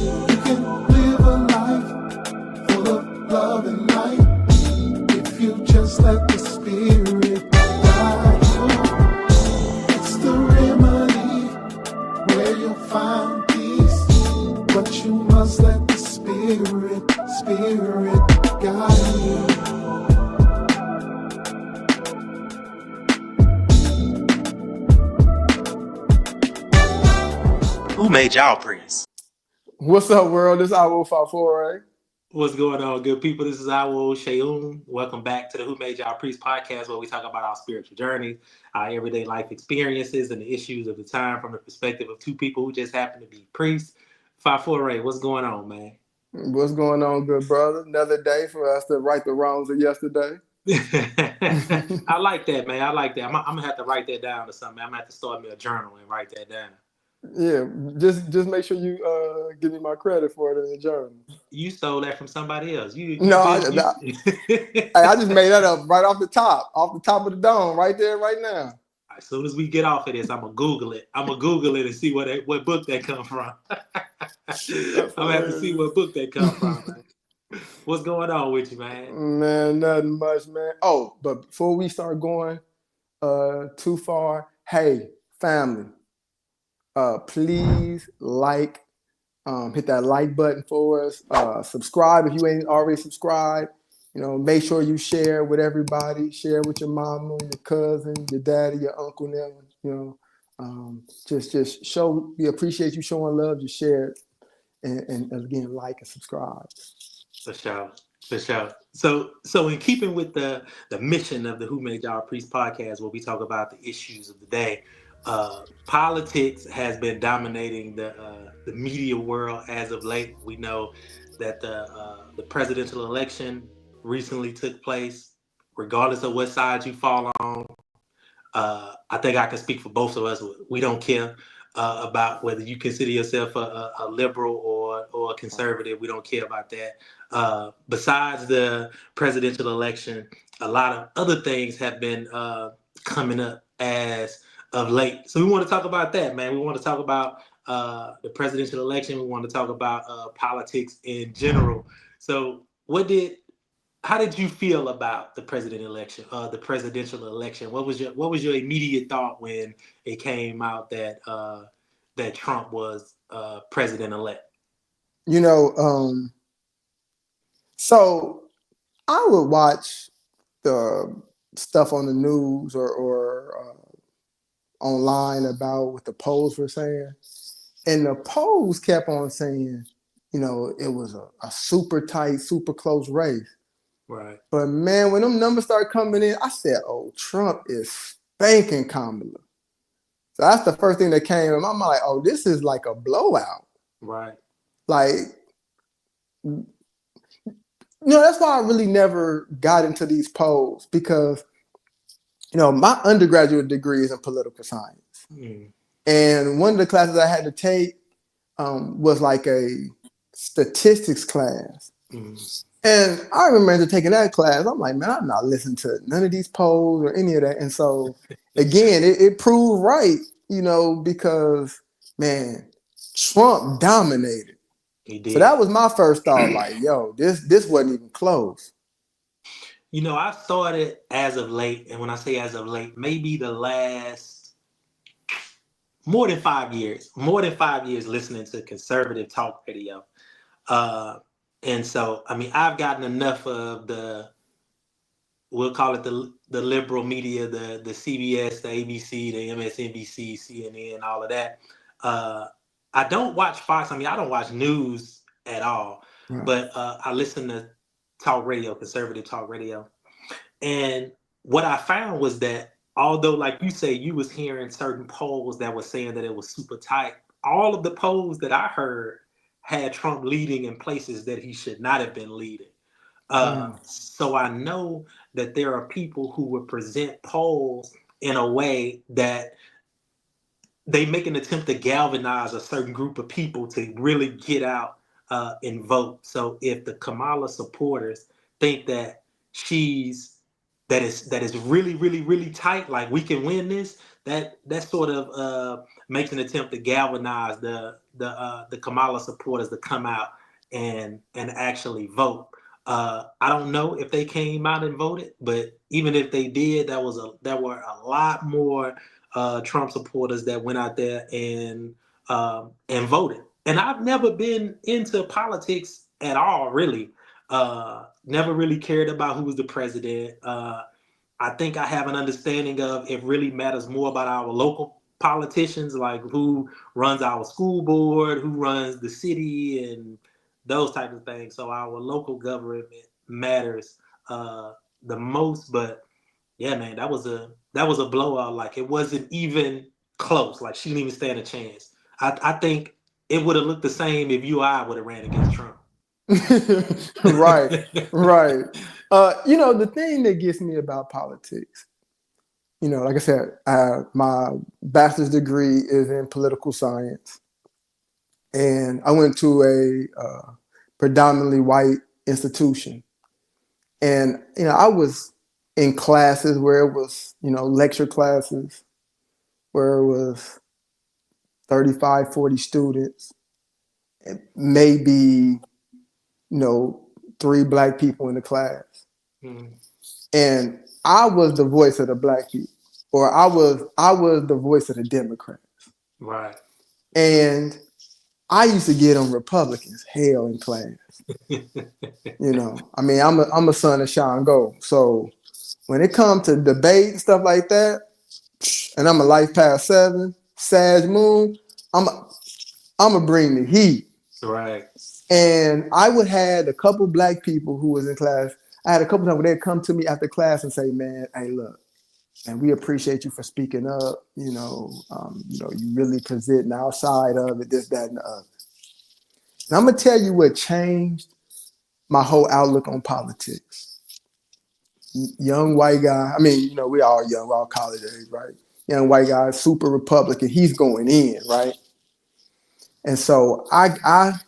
You can live a life full of love and light if you just let the Spirit guide you. It's the remedy where you'll find peace, but you must let the Spirit guide you. Who made y'all priests? What's up, world? This is Iwo Fafore. What's going on, good people? This is Awo Sheung. Welcome back to the Who Made Y'all Priest podcast, where we talk about our spiritual journeys, our everyday life experiences, and the issues of the time from the perspective of two people who just happen to be priests. Fafore, what's going on, man? What's going on, good brother? Another day for us to right the wrongs of yesterday. I like that, man. I like that. I'm gonna have to write that down or something. I'm gonna have to start me a journal and write that down. Yeah, just make sure you give me my credit for it in the journal. You stole that from somebody else. No, I just As made that up right off the top of the dome, right there, right now. soon as we get off of this, I'm gonna Google it. I'm gonna Google it and see what book that come from. I'm That's gonna have to see hilarious. what book that come from, man. What's going on with you, man? Man, nothing much, man. Oh, but before we start going too far, hey, family, please hit that like button for us. Subscribe if you ain't already subscribed. Make sure you share with everybody. Share with your mama, your cousin, your daddy, your uncle, them. Just show. We appreciate you showing love. Just share it, and again, like and subscribe. For sure. For sure. So in keeping with the mission of the Who Made Y'all Priest podcast, where we talk about the issues of the day, politics has been dominating the media world as of late. We know that the presidential election recently took place. Regardless of what side you fall on, I think I can speak for both of us. We don't care about whether you consider yourself a liberal or a conservative. We don't care about that. Besides the presidential election, a lot of other things have been coming up as of late. So we want to talk about that, man. We want to talk about the presidential election. We want to talk about politics in general. So how did you feel about the presidential election? What was your immediate thought when it came out that Trump was president elect? You know, so I would watch the stuff on the news or online about what the polls were saying. And the polls kept on saying, it was a super tight, super close race. Right. But man, when them numbers started coming in, I said, oh, Trump is spanking Kamala. So that's the first thing that came. And I'm like, oh, this is like a blowout. Right. Like, that's why I really never got into these polls because, my undergraduate degree is in political science. Mm. And one of the classes I had to take was like a statistics class. Mm. And I remember taking that class. I'm like, man, I'm not listening to none of these polls or any of that. And so, again, it proved right, because, man, Trump dominated. He did. So that was my first thought, like, yo, this wasn't even close. I started as of late, and when I say as of late, maybe the last more than 5 years listening to conservative talk radio. And so, I mean, I've gotten enough of we'll call it the liberal media, the CBS, the ABC, the MSNBC, CNN, all of that. I don't watch Fox. I mean, I don't watch news at all, Right. but I listen to talk radio, conservative talk radio. And what I found was that although, like you say, you was hearing certain polls that were saying that it was super tight, all of the polls that I heard had Trump leading in places that he should not have been leading. So I know that there are people who would present polls in a way that they make an attempt to galvanize a certain group of people to really get out and vote. So if the Kamala supporters think that that is really, really, really tight, like we can win this, that sort of makes an attempt to galvanize the Kamala supporters to come out and actually vote. I don't know if they came out and voted, but even if they did, there were a lot more Trump supporters that went out there and voted. And I've never been into politics at all, really. Never really cared about who was the president. I think I have an understanding of it really matters more about our local politicians, like who runs our school board, who runs the city, and those types of things. So our local government matters the most. But yeah, man, that was a blowout. Like it wasn't even close. Like she didn't even stand a chance. I think it would have looked the same if you or I would have ran against Trump. Right, right. The thing that gets me about politics, like I said, my bachelor's degree is in political science, and I went to a predominantly white institution, and I was in classes where it was, lecture classes where it was 35, 40 students, and maybe 3 black people in the class. Mm. And I was the voice of the black people, or I was the voice of the Democrats. Right. And I used to get on Republicans hell in class. I mean, I'm a son of Sean Gold. So when it comes to debate and stuff like that, and I'm a Life Past 7, Sag Moon, I'm gonna bring the heat. Right. And I would have a couple black people who was in class. I had a couple times where they'd come to me after class and say, "Man, hey, look, and we appreciate you for speaking up. You really presenting our side of it, this, that, and the other." And I'm gonna tell you what changed my whole outlook on politics. Young white guy. I mean, we all young, we're all college age, right? Young white guy, super Republican. He's going in, right? And so I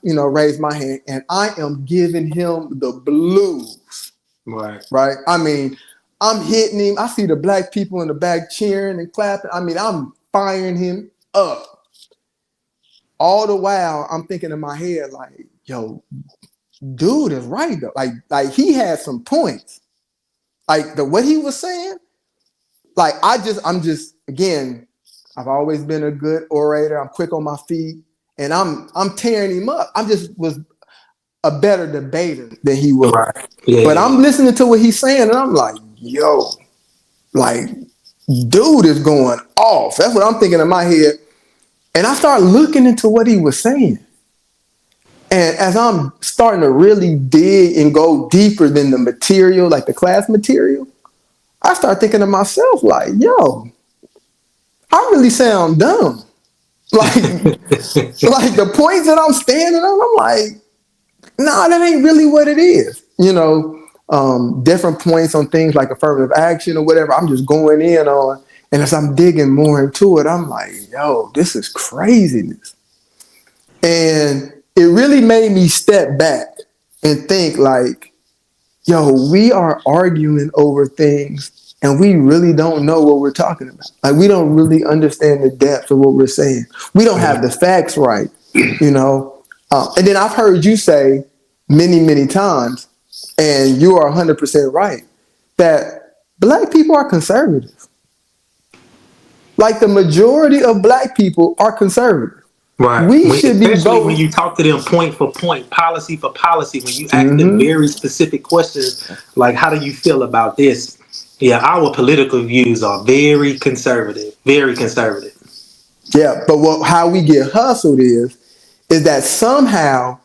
raised my hand and I am giving him the blues. Right. Right. I mean, I'm hitting him. I see the black people in the back cheering and clapping. I mean, I'm firing him up. All the while, I'm thinking in my head, like, yo, dude is right though. Like he had some points. Like what he was saying. Like I'm just again, I've always been a good orator. I'm quick on my feet. And I'm tearing him up. I just was a better debater than he was. Right. Yeah, but I'm listening to what he's saying, and I'm like, yo, like, dude is going off. That's what I'm thinking in my head. And I start looking into what he was saying. And as I'm starting to really dig and go deeper than the material, like the class material, I start thinking to myself, like, yo, I really sound dumb. Like the points that I'm standing on, I'm like, no, that ain't really what it is. Different points on things like affirmative action or whatever, I'm just going in on. And as I'm digging more into it, I'm like, yo, this is craziness. And it really made me step back and think like, yo, we are arguing over things and we really don't know what we're talking about. Like, we don't really understand the depth of what we're saying. We don't have the facts right, And then I've heard you say many, many times, and you are 100% right, that black people are conservative. Like, the majority of black people are conservative. Right. We should be voting. When you talk to them point for point, policy for policy, when you ask them very specific questions, like, how do you feel about this? Yeah, our political views are very conservative, very conservative. Yeah, but how we get hustled is that somehow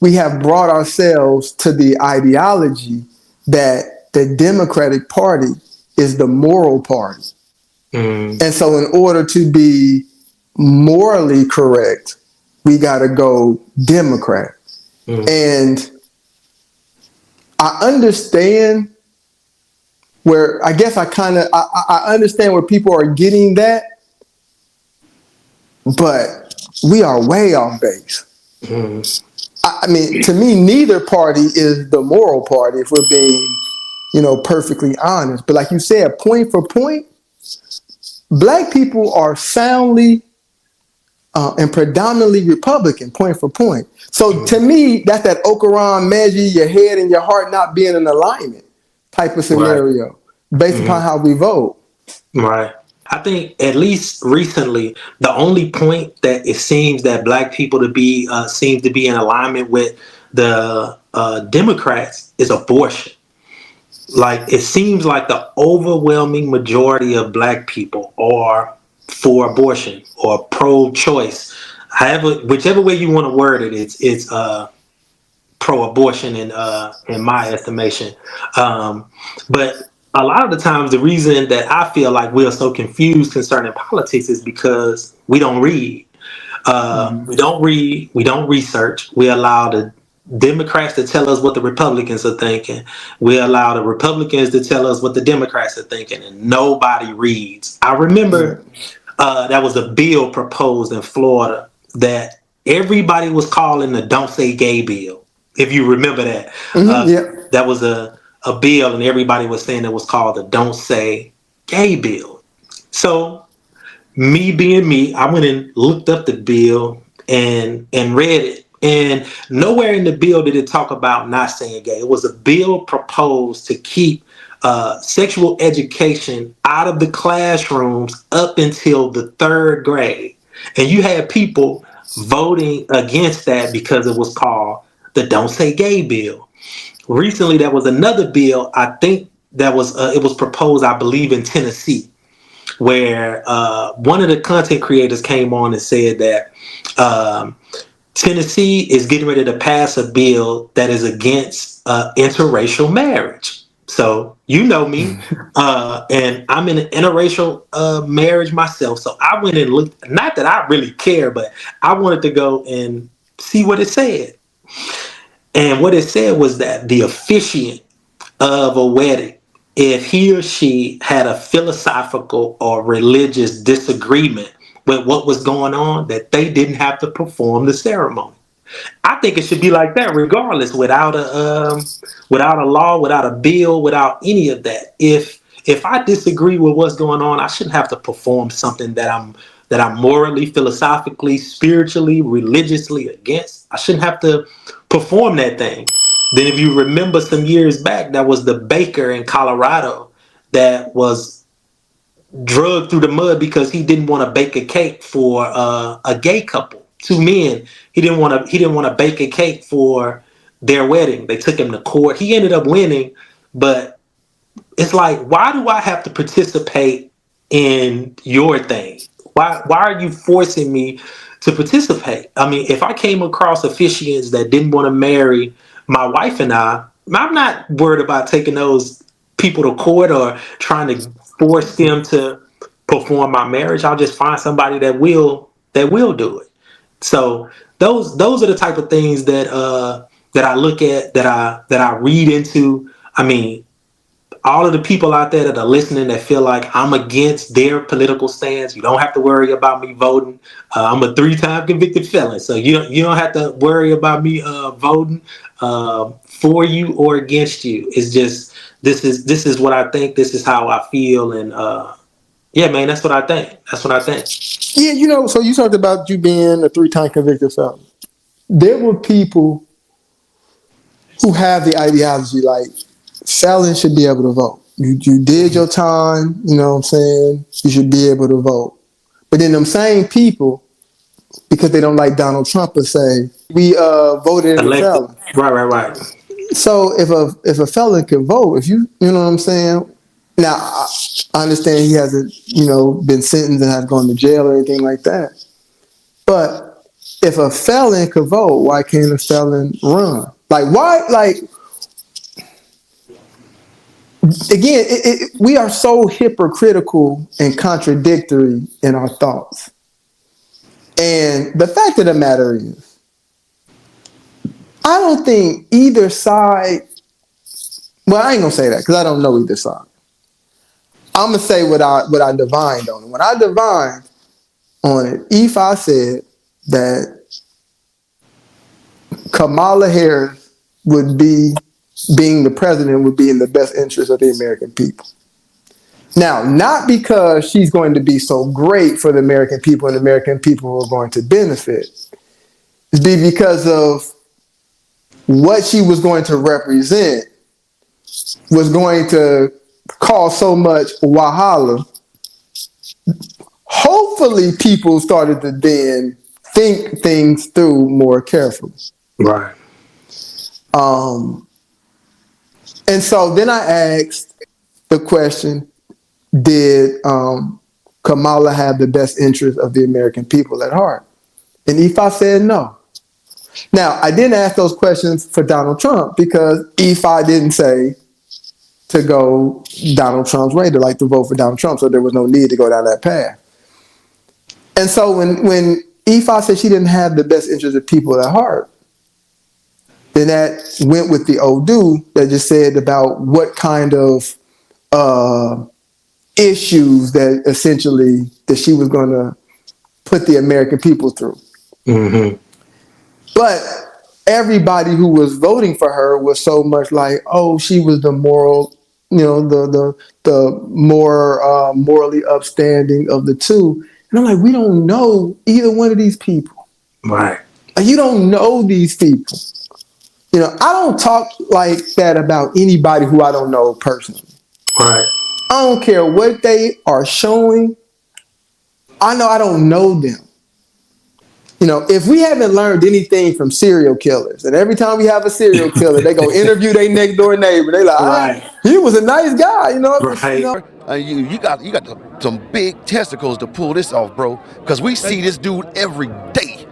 we have brought ourselves to the ideology that the Democratic Party is the moral party. And so in order to be morally correct, we got to go Democrat. And I understand where, I guess I understand where people are getting that, but we are way off base. I mean, to me, neither party is the moral party if we're being, perfectly honest. But like you said, point for point, black people are soundly and predominantly Republican, point for point. So to me, that's that Ocaron measure, your head and your heart not being in alignment type of Right. scenario based Hmm. upon how we vote. Right. I think at least recently, the only point that it seems that black people to be seems to be in alignment with the Democrats is abortion. Like it seems like the overwhelming majority of black people are for abortion or pro-choice. However, whichever way you want to word it, it's pro-abortion in my estimation. But a lot of the times, the reason that I feel like we're so confused concerning politics is because we don't read. Mm-hmm. We don't read. We don't research. We allow the Democrats to tell us what the Republicans are thinking. We allow the Republicans to tell us what the Democrats are thinking, and nobody reads. I Yeah. remember that was a bill proposed in Florida that everybody was calling the "Don't Say Gay" bill. If you remember that, Mm-hmm. uh, Yeah. that was a bill, and everybody was saying it was called the "Don't Say Gay" bill. So me being me, I went and looked up the bill and read it. And nowhere in the bill did it talk about not saying gay. It was a bill proposed to keep sexual education out of the classrooms up until the third grade. And you had people voting against that because it was called the Don't Say Gay bill. Recently, there was another bill. I think that was it was proposed, I believe, in Tennessee, where one of the content creators came on and said that um, Tennessee is getting ready to pass a bill that is against interracial marriage. So you know me, and I'm in an interracial marriage myself. So I went and looked. Not that I really care, but I wanted to go and see what it said. And what it said was that the officiant of a wedding, if he or she had a philosophical or religious disagreement with what was going on, that they didn't have to perform the ceremony. I think it should be like that, regardless, without a law, without a bill, without any of that. If I disagree with what's going on, I shouldn't have to perform something that I'm morally, philosophically, spiritually, religiously against. I shouldn't have to perform that thing. Then, if you remember some years back, that was the baker in Colorado that was drugged through the mud because he didn't want to bake a cake for a gay couple, two men. He didn't want to bake a cake for their wedding. They took him to court. He ended up winning, but it's like, why do I have to participate in your thing? Why are you forcing me to participate? I mean, if I came across officiants that didn't want to marry my wife and I'm not worried about taking those people to court or trying to force them to perform my marriage. I'll just find somebody that will do it. So those are the type of things that I look at, that I read into. I mean, all of the people out there that are listening that feel like I'm against their political stance, you don't have to worry about me voting. I'm a three-time convicted felon, so you don't have to worry about me voting for you or against you. It's just this is what I think. This is how I feel, and yeah, man, that's what I think. That's what I think. Yeah, so you talked about you being a three-time convicted felon. There were people who have the ideology like felons should be able to vote. You did your time, you know what I'm saying? You should be able to vote. But then them same people, because they don't like Donald Trump, would say, we voted in a Elected, felon. right, right, right. So if a felon can vote, if you know what I'm saying? Now I understand he hasn't, been sentenced and has gone to jail or anything like that. But if a felon could vote, why can't a felon run? Like why? Like again, we are so hypocritical and contradictory in our thoughts. And the fact of the matter is, I don't think either side. Well, I ain't gonna say that because I don't know either side. I'm gonna say what I divined on it. When I divined on it, if I said that Kamala Harris would be being the president would be in the best interest of the American people. Now, not because she's going to be so great for the American people and the American people are going to benefit. It's because of what she was going to represent was going to cause so much wahala. Hopefully, people started to then think things through more carefully. Right. And so then I asked the question, did Kamala have the best interest of the American people at heart? And Ifa said no. Now, I didn't ask those questions for Donald Trump because Ifa didn't say to go Donald Trump's way, to like to vote for Donald Trump, so there was no need to go down that path. And so when Ifa said she didn't have the best interest of people at heart, then that went with the Odu that just said about what kind of issues that essentially that she was going to put the American people through. Mm-hmm. But everybody who was voting for her was so much like, oh, she was the moral, the more morally upstanding of the two. And I'm like, we don't know either one of these people. Right. Like, you don't know these people. I don't talk like that about anybody who I don't know personally. Right. I don't care what they are showing. I know I don't know them. If we haven't learned anything from serial killers, and every time we have a serial killer, they go interview their next door neighbor. They like, Right. he was a nice guy, Right. You got some big testicles to pull this off, bro. Because we see this dude every day.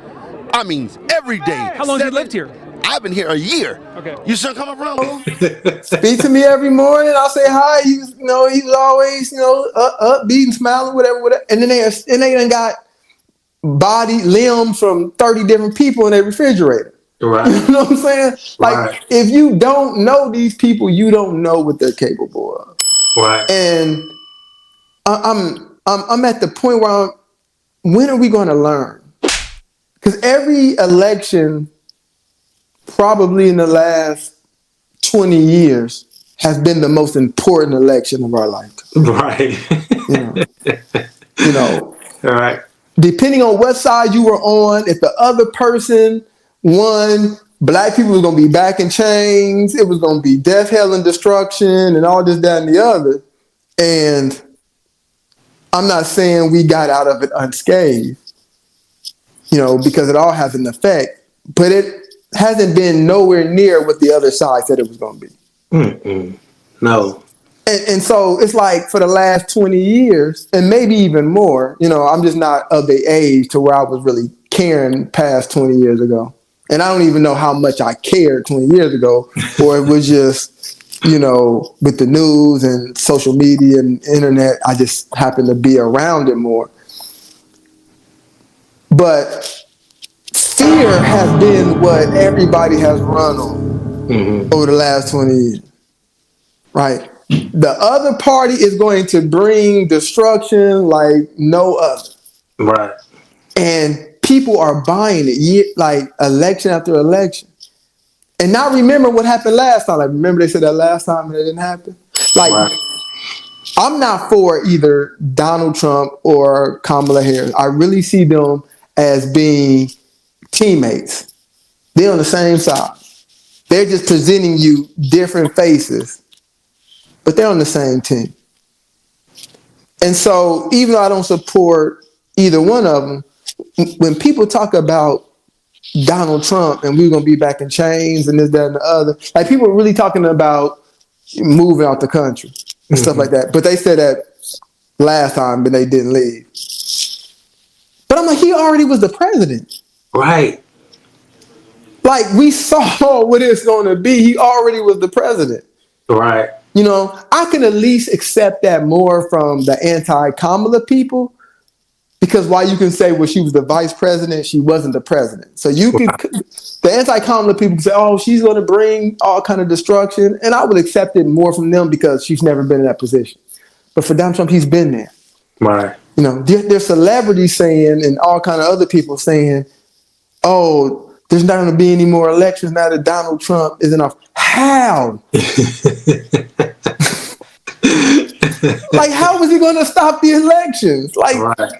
I mean, every day. How long have you lived here? I've been here a year. Okay. You should come around. Speak to me every morning. I'll say hi. He was always, upbeat and smiling, whatever. And then they done got body limbs from 30 different people in their refrigerator. Right. You know what I'm saying? Like, Right. if you don't know these people, you don't know what they're capable of. Right. And I'm at the point where when are we going to learn? Because every election, probably in the last 20 years, has been the most important election of our lifetime. Right. All right. Depending on what side you were on, if the other person won, black people were going to be back in chains. It was going to be death, hell, and destruction, and all this, that, and the other. And I'm not saying we got out of it unscathed, because it all has an effect, but it hasn't been nowhere near what the other side said it was going to be. Mm-mm. No. And so it's like for the last 20 years, and maybe even more, I'm just not of the age to where I was really caring past 20 years ago. And I don't even know how much I cared 20 years ago, or it was just, with the news and social media and internet, I just happened to be around it more. But fear has been what everybody has run on over the last 20 years, right? The other party is going to bring destruction like no other. Right. And people are buying it, like election after election. And now remember what happened last time. Like, remember they said that last time and it didn't happen? Like, Right. I'm not for either Donald Trump or Kamala Harris. I really see them as being teammates. They're on the same side. They're just presenting you different faces, but they're on the same team. And so even though I don't support either one of them, when people talk about Donald Trump and we're going to be back in chains and this, that, and the other, like, people are really talking about moving out the country and stuff like that. But they said that last time, but they didn't leave. But I'm like, he already was the president. Right. Like, we saw what it's going to be. He already was the president. Right. I can at least accept that more from the anti-Kamala people, because while you can say, well, she was the vice president, she wasn't the president. So you can, the anti-Kamala people can say, oh, she's going to bring all kind of destruction. And I would accept it more from them because she's never been in that position. But for Donald Trump, he's been there. Right. There's celebrities saying and all kind of other people saying, oh, there's not going to be any more elections now that Donald Trump is in office. How? Like, how was he going to stop the elections? Like, Right.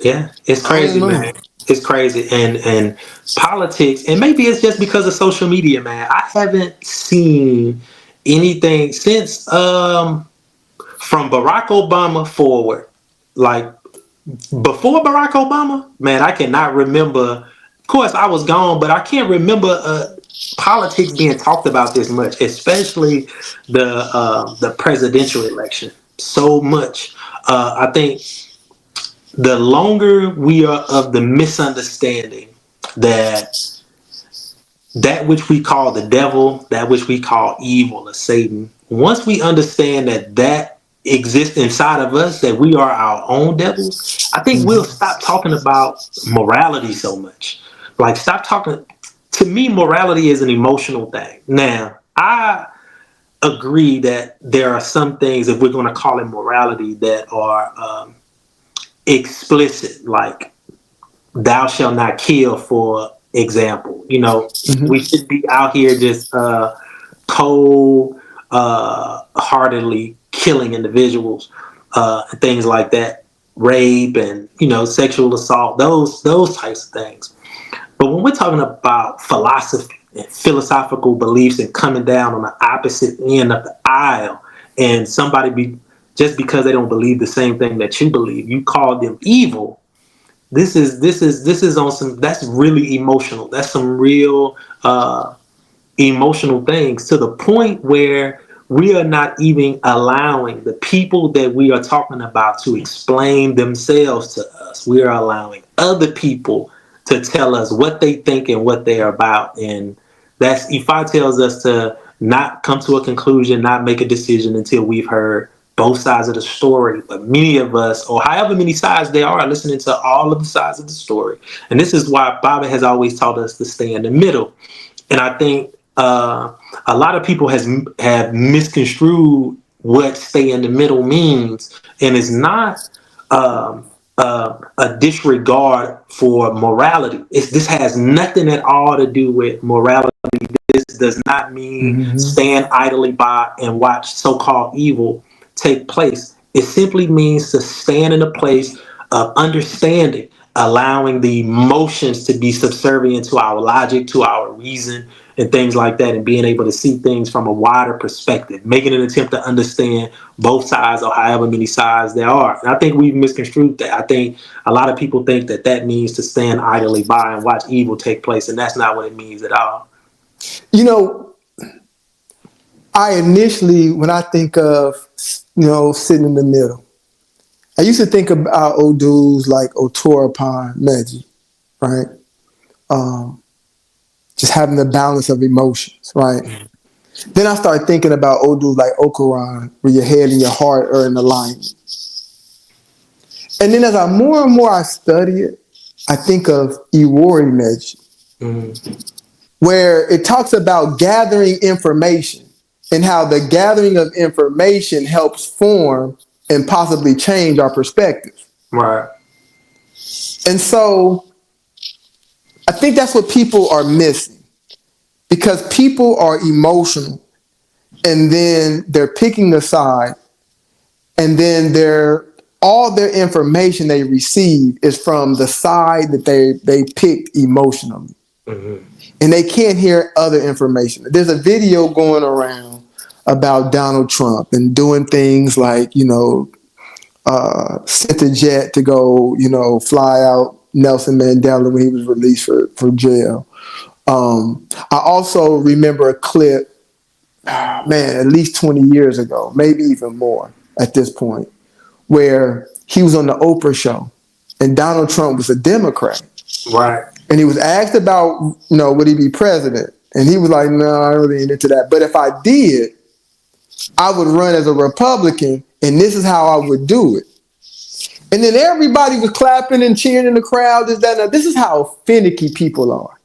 Yeah, it's I don't crazy, know. man. It's crazy, and politics, and maybe it's just because of social media, man. I haven't seen anything since from Barack Obama forward. Like before Barack Obama, man, I cannot remember. Of course, I was gone, but I can't remember politics being talked about this much, especially the presidential election. So much. I think the longer we are of the misunderstanding that that which we call the devil, that which we call evil or Satan, once we understand that that exists inside of us, that we are our own devils, I think we'll stop talking about morality so much. Like, stop talking. To me, morality is an emotional thing. Now, I agree that there are some things, if we're going to call it morality, that are explicit, like thou shalt not kill, for example. You know, we should be out here just cold heartedly killing individuals, things like that, rape and, you know, sexual assault, those types of things. But when we're talking about philosophy and philosophical beliefs and coming down on the opposite end of the aisle, and somebody just because they don't believe the same thing that you believe, you call them evil. This is on some, that's really emotional. That's some real emotional things, to the point where we are not even allowing the people that we are talking about to explain themselves to us. We are allowing other people to tell us what they think and what they're about. And that's, Ifa tells us to not come to a conclusion, not make a decision until we've heard both sides of the story. But many of us, or however many sides there are, listening to all of the sides of the story. And this is why Baba has always taught us to stay in the middle. And I think a lot of people have misconstrued what stay in the middle means, and it's not a disregard for morality. This has nothing at all to do with morality. This does not mean stand idly by and watch so-called evil take place. It simply means to stand in a place of understanding, allowing the emotions to be subservient to our logic, to our reason, and things like that, and being able to see things from a wider perspective, making an attempt to understand both sides, or however many sides there are. And I think we've misconstrued that. I think a lot of people think that that means to stand idly by and watch evil take place, and that's not what it means at all. You know, I initially, when I think of, you know, sitting in the middle, I used to think about old dudes like Otorapon Meji, right? Just having the balance of emotions, right? Then I started thinking about old dudes like Okuran, where your head and your heart are in alignment. And then as I more and more I study it, I think of Iwori Meji, where it talks about gathering information and how the gathering of information helps form and possibly change our perspective. Right. And so I think that's what people are missing, because people are emotional, and then they're picking a side, and then all their information they receive is from the side that they picked emotionally. And they can't hear other information. There's a video going around about Donald Trump and doing things like, you know, sent a jet to go, you know, fly out Nelson Mandela when he was released for jail. I also remember a clip, man, at least 20 years ago, maybe even more at this point, where he was on the Oprah show and Donald Trump was a Democrat. Right. And he was asked about, you know, would he be president? And he was like, no, I really ain't into that. But if I did, I would run as a Republican, and this is how I would do it. And then everybody was clapping and cheering in the crowd. This is how finicky people are.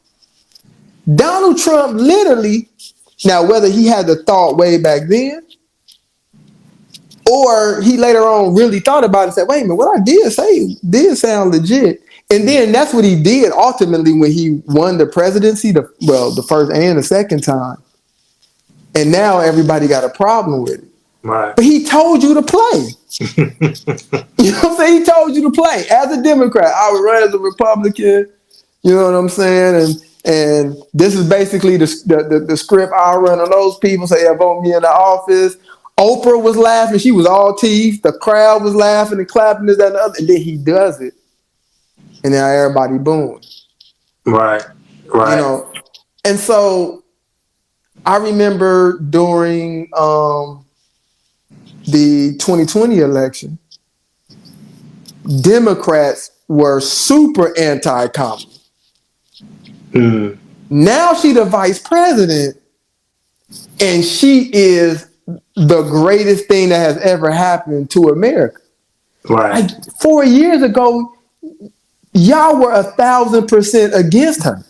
Donald Trump literally, now whether he had the thought way back then, or he later on really thought about it and said, wait a minute, what I did say did sound legit. And then that's what he did ultimately when he won the presidency, the first and the second time. And now everybody got a problem with it. Right. But he told you to play. You know what I'm saying? He told you to play. As a Democrat, I would run as a Republican. You know what I'm saying? And this is basically the script I run on those people. Say, yeah, vote me in the office. Oprah was laughing. She was all teeth. The crowd was laughing and clapping this, that, and the other. And then he does it. And now everybody boom. Right. You Right. know? And so I remember during the 2020 election, Democrats were super anti-Kamala. Mm. Now she the vice president, and she is the greatest thing that has ever happened to America. Right. 4 years ago, y'all were 1,000% against her.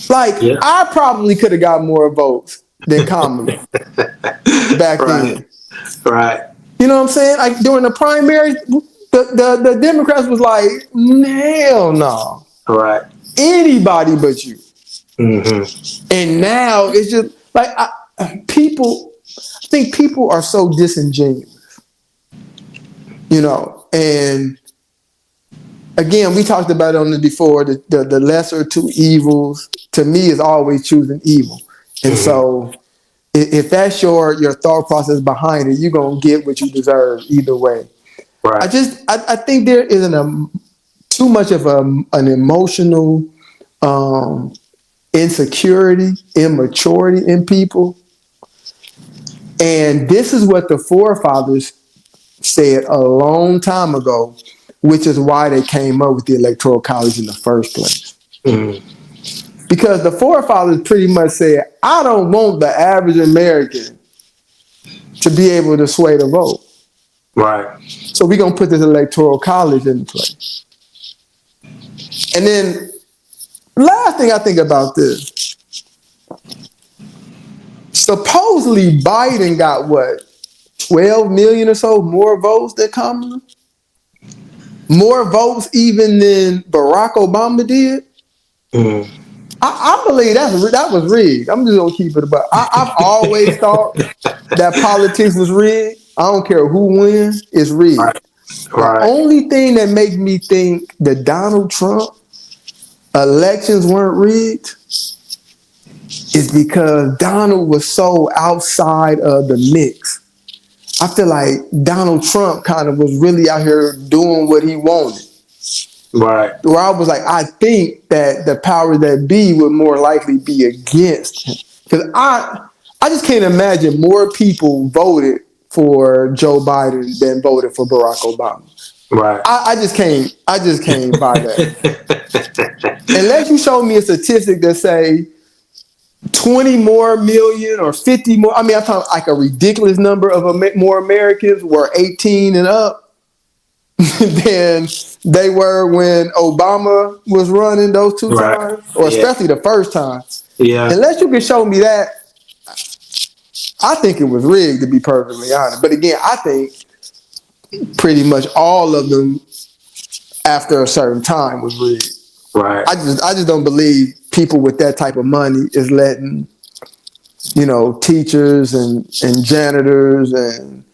Like, Yeah. I probably could have got more votes than Kamala back Right. then. Right. You know what I'm saying? Like during the primaries, the Democrats was like, hell no. Right. Anybody but you. Mm-hmm. And now it's just like I think people are so disingenuous, you know. And again, we talked about it on this before. The lesser two evils to me is always choosing evil. And so, if that's your thought process behind it, you're gonna get what you deserve either way. Right. I think there isn't too much of an emotional insecurity, immaturity in people. And this is what the forefathers said a long time ago, which is why they came up with the Electoral College in the first place. Mm. Because the forefathers pretty much said, I don't want the average American to be able to sway the vote. Right. So we're going to put this Electoral College in place. And then, last thing I think about this, supposedly Biden got what, 12 million or so more votes than Kamala? More votes even than Barack Obama did? Mm. I believe that was rigged. I'm just gonna keep it about. I've always thought that politics was rigged. I don't care who wins, it's rigged. Right. The Right. only thing that makes me think that Donald Trump elections weren't rigged is because Donald was so outside of the mix. I feel like Donald Trump kind of was really out here doing what he wanted. Right. Where I was like, I think that the powers that be would more likely be against him. Because I just can't imagine more people voted for Joe Biden than voted for Barack Obama. Right. I just can't buy that. Unless you show me a statistic that say 20 more million or 50 more. I mean, I'm talking like a ridiculous number of more Americans were 18 and up than they were when Obama was running those two Right. times, or Yeah. especially the first time. Yeah. Unless you can show me that, I think it was rigged, to be perfectly honest. But again, I think pretty much all of them after a certain time was rigged. Right. I just don't believe people with that type of money is letting, you know, teachers and janitors and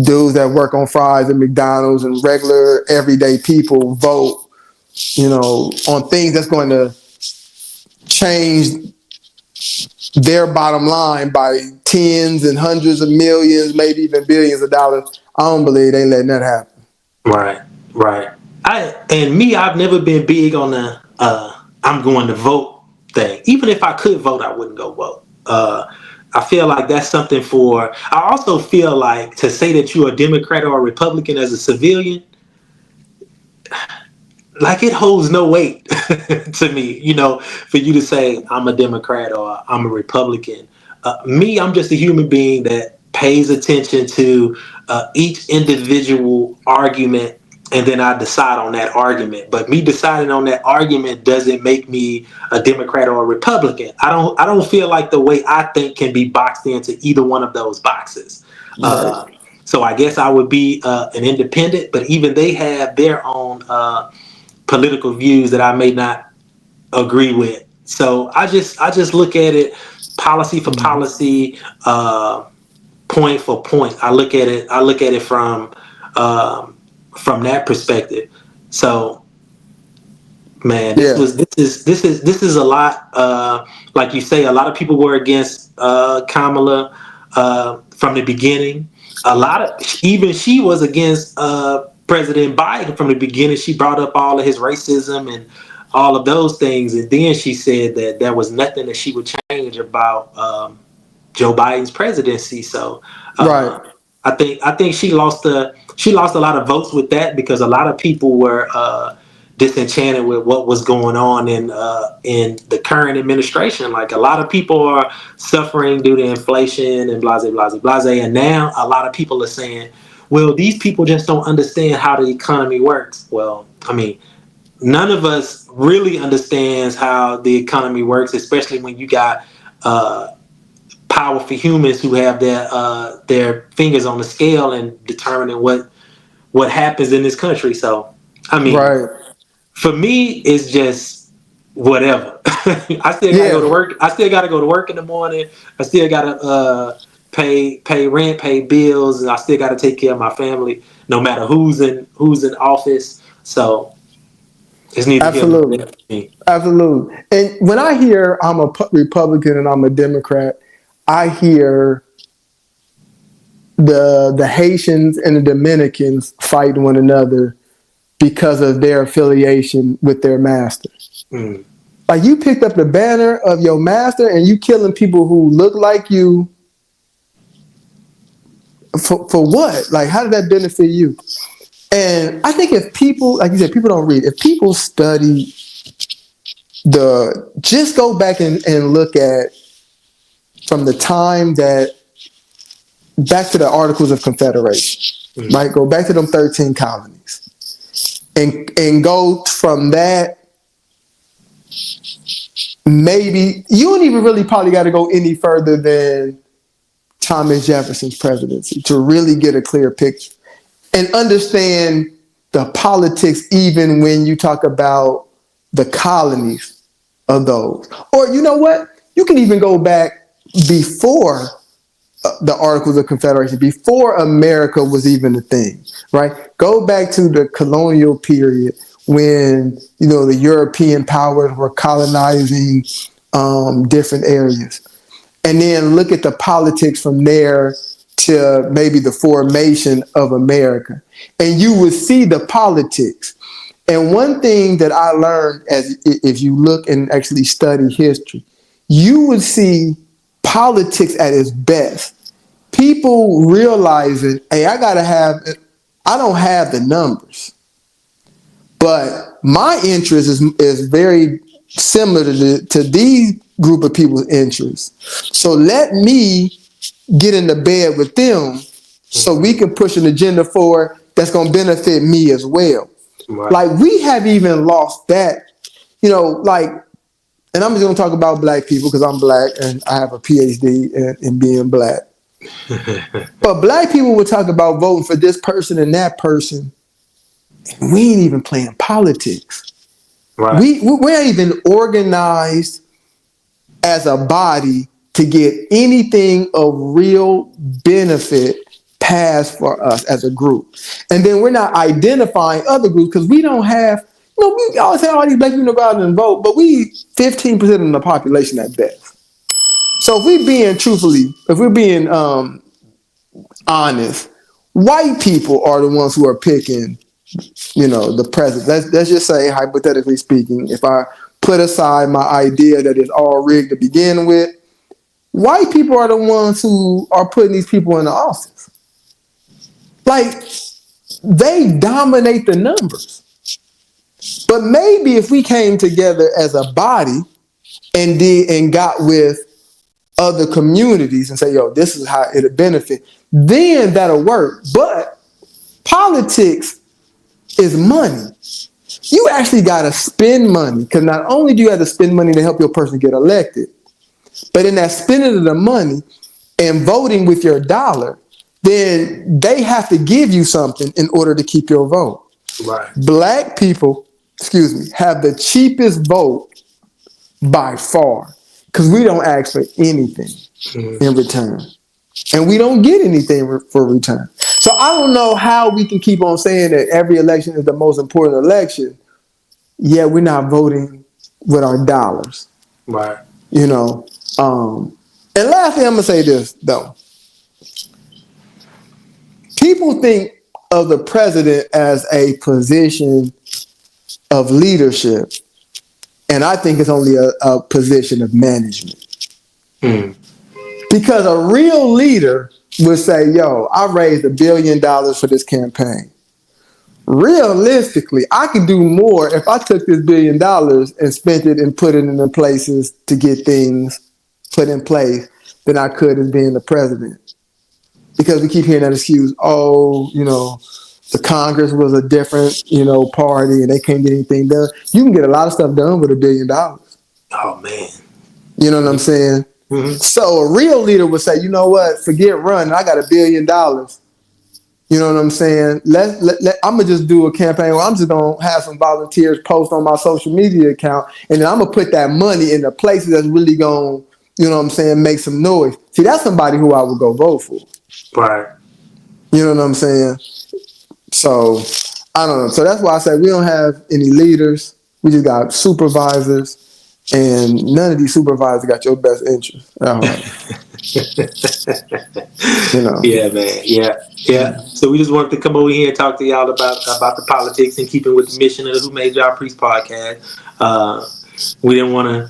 dudes that work on fries at McDonald's and regular everyday people vote, you know, on things that's going to change their bottom line by tens and hundreds of millions, maybe even billions of dollars. I don't believe they letting that happen. Right. Right. I've never been big on the I'm going to vote thing. Even if I could vote, I wouldn't go vote. I feel like that's something for. I also feel like to say that you're a Democrat or a Republican as a civilian, like it holds no weight to me. You know, for you to say I'm a Democrat or I'm a Republican. I'm just a human being that pays attention to each individual argument, and then I decide on that argument. But me deciding on that argument doesn't make me a Democrat or a Republican. I don't feel like the way I think can be boxed into either one of those boxes. Right. So I guess I would be an independent, but even they have their own political views that I may not agree with. So I just look at it policy for policy, point for point. I look at it from that perspective. So, man, this is a lot. Like you say, a lot of people were against Kamala from the beginning. Even she was against President Biden from the beginning. She brought up all of his racism and all of those things, and then she said that there was nothing that she would change about Joe Biden's presidency. So, right. I think she lost a lot of votes with that, because a lot of people were disenchanted with what was going on in the current administration. Like, a lot of people are suffering due to inflation and blase, blase, blase. And now a lot of people are saying, well, these people just don't understand how the economy works. Well, I mean, none of us really understands how the economy works, especially when you got powerful humans who have their fingers on the scale and determining what happens in this country. So, I mean, right. For me, it's just whatever. I still gotta go to work. I still gotta go to work in the morning. I still gotta pay rent, pay bills, and I still gotta take care of my family, no matter who's in office. So it's neither Absolutely. here nor there. Absolutely. And when I hear I'm a Republican and I'm a Democrat, I hear the Haitians and the Dominicans fight one another because of their affiliation with their master. Mm. Like, you picked up the banner of your master and you killing people who look like you. For what? Like, how did that benefit you? And I think if people, like you said, people don't read. If people study just go back and look at from the time back to the Articles of Confederation, right? Go back to them 13 colonies. And go from that, maybe you don't even really probably got to go any further than Thomas Jefferson's presidency to really get a clear picture and understand the politics, even when you talk about the colonies of those. Or you know what? You can even go back before the Articles of Confederation, before America was even a thing, right? Go back to the colonial period when, the European powers were colonizing different areas. And then look at the politics from there to maybe the formation of America. And you would see the politics. And one thing that I learned, if you look and actually study history, you would see politics at its best. People realizing, hey, I don't have the numbers, but my interest is very similar to these group of people's interests. So let me get into bed with them so we can push an agenda forward that's going to benefit me as well. Right. Like, we have even lost that, and I'm just going to talk about black people because I'm black and I have a PhD in being black. But black people will talk about voting for this person and that person, and we ain't even playing politics. Right. We're not even organized as a body to get anything of real benefit passed for us as a group. And then we're not identifying other groups because we don't have, we always have all these black people go out and vote, but we 15% of the population at best. So if we're being honest, white people are the ones who are picking, the president. Let's just say, hypothetically speaking, if I put aside my idea that it's all rigged to begin with, white people are the ones who are putting these people in the office. Like, they dominate the numbers. But maybe if we came together as a body and got with other communities and say, yo, this is how it'll benefit, then that'll work. But politics is money. You actually got to spend money, because not only do you have to spend money to help your person get elected, but in that spending of the money and voting with your dollar, then they have to give you something in order to keep your vote. Right. Black people, have the cheapest vote by far. because we don't ask for anything Mm-hmm. in return. And we don't get anything for return. So I don't know how we can keep on saying that every election is the most important election, yet we're not voting with our dollars. Right. You know. And lastly, I'm gonna say this though. People think of the president as a position of leadership, and I think it's only a position of management. Mm. Because a real leader would say, yo, I raised $1 billion for this campaign. Realistically, I could do more if I took this $1 billion and spent it and put it in the places to get things put in place than I could as being the president. Because we keep hearing that excuse, the Congress was a different, party and they can't get anything done. You can get a lot of stuff done with $1 billion. Oh man. You know what I'm saying? Mm-hmm. So a real leader would say, you know what, forget running. I got $1 billion. You know what I'm saying? I'm gonna just do a campaign where I'm just gonna have some volunteers post on my social media account, and then I'm gonna put that money in the places that's really gonna, make some noise. See, that's somebody who I would go vote for. Right. You know what I'm saying? So I don't know. So that's why I say we don't have any leaders. We just got supervisors, and none of these supervisors got your best interest at heart. Yeah, man. Yeah. So we just wanted to come over here and talk to y'all about the politics and keeping with the mission of the Who Made Y'all Priest podcast. We didn't want to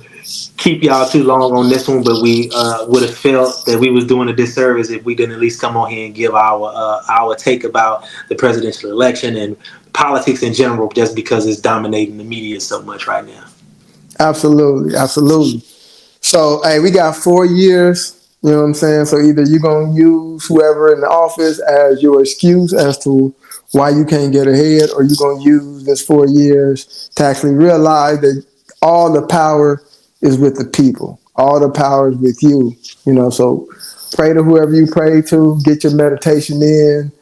keep y'all too long on this one, but we would have felt that we was doing a disservice if we didn't at least come on here and give our take about the presidential election and politics in general, just because it's dominating the media so much right now. Absolutely. So, hey, we got 4 years. You know what I'm saying? So either you're going to use whoever in the office as your excuse as to why you can't get ahead, or you're going to use this 4 years to actually realize that all the power is with the people. All the power is with you. So pray to whoever you pray to, get your meditation in,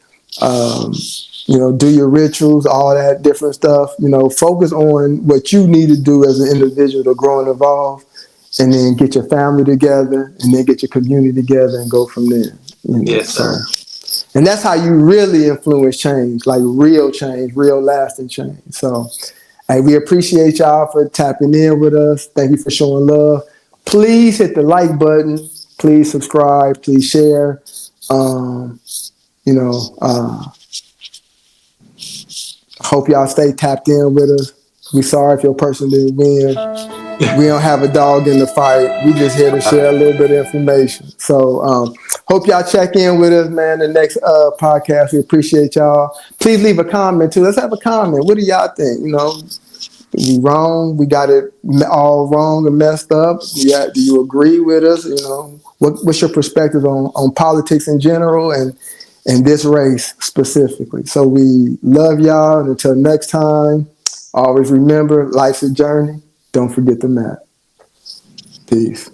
do your rituals, all that different stuff. Focus on what you need to do as an individual to grow and evolve. And then get your family together, and then get your community together, and go from there. Yes, sir. And that's how you really influence change, like real change, real lasting change. So, hey, we appreciate y'all for tapping in with us. Thank you for showing love. Please hit the like button. Please subscribe. Please share. Hope y'all stay tapped in with us. We sorry if your person didn't win. We don't have a dog in the fight. We just here to share a little bit of information. So hope y'all check in with us, man. The next podcast, we appreciate y'all. Please leave a comment too. Let's have a comment. What do y'all think? We wrong? We got it all wrong and messed up? Do you agree with us? What's your perspective on politics in general and this race specifically? So we love y'all. And until next time, always remember, life's a journey. Don't forget the map. Peace.